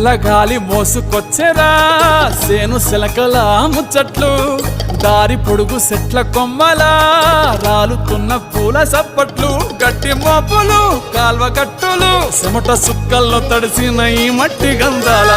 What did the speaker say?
చల్లగాలి మోసుకొచ్చెరా సేను శిలకల ముచ్చట్లు దారి పొడుగు సెట్ల కొమ్మలా రాలుతున్న పూల సప్పట్లు గట్టి మోపులు కాల్వ గట్టులు చెమట సుక్కల్లో తడిసిన ఈ మట్టి గంధాల